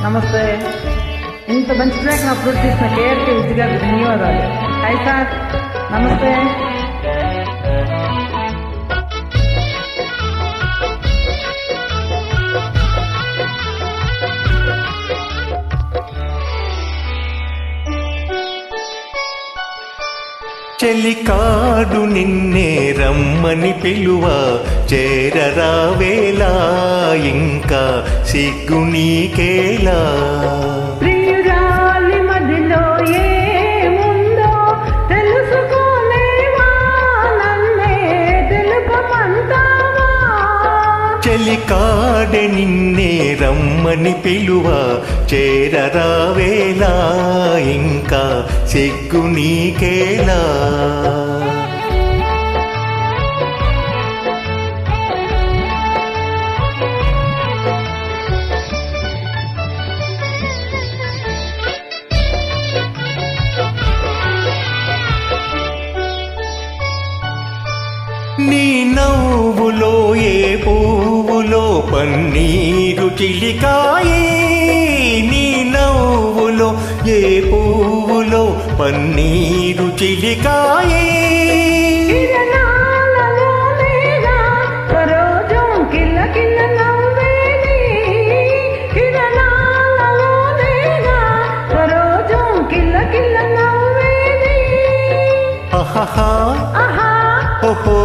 నమస్తే. ఇంత మంచి ట్రాక్ అప్లోడ్ చేసిన కేఆర్కే విద్య గారికి ధన్యవాదాలు. హాయ్ సార్, నమస్తే. చెలికాడు నిన్నే రమ్మని పిలువ చేరరావేలా ఇంకా సిగ్గు నీకేలా. ప్రియురాలి మదిలో ఏముందో తెలుసుకోలేవా, నన్నే తెలుపమంటావా. చెలికాడే నిన్నే రమ్మని పిలువ చేరరావేలా ఇంకా సిగ్గు నీకేలా. నీ నవ్వులో ఏ పువ్వులో పన్నీరు చిలికాయే. నీ నవ్వులో ఏ పువ్వులో పన్నీరు చిలికాయే. ఆహా ఓహో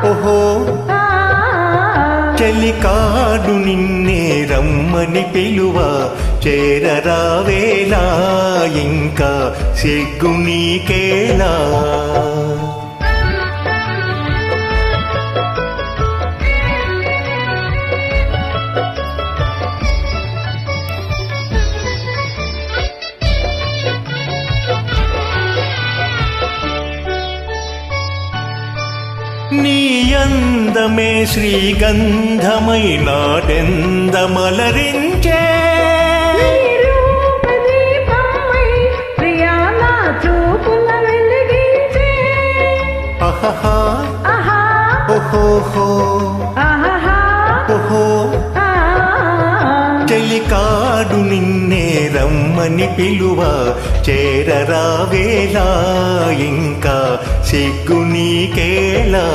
ఓహో. చెలికాడు నిన్నే రమ్మని పిలువ చేరరావేలా ఇంకా సిగ్గు నీకేలా. నీ అందమే శ్రీగంధమై నాటెందమలరించే. ఆహా ఓహో ఓహో. చెలికాడు నిన్నే రమ్మని పిలువ చేరరావేలా ఇంకా సిగ్గు నీకేలా.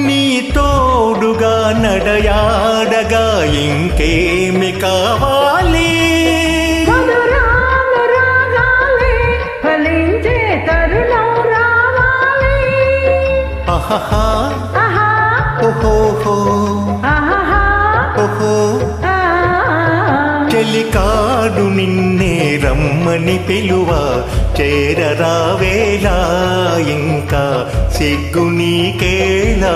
నీ తోడుగా నడయాడగా ఇంకేమి కావాలి. ఆహా ఓహో ఓహో. చెలికాడు నిన్నే రమ్మని పిలువ చేరరావేలా ఇంకా సిగ్గు నీకేలా.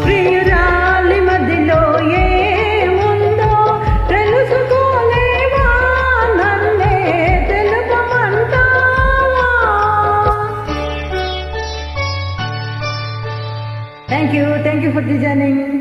ప్రియురాలి మదిలో ఏముందో తెలుసుకోలేవా, నన్నే తెలుపమంటావా. Thank you for designing.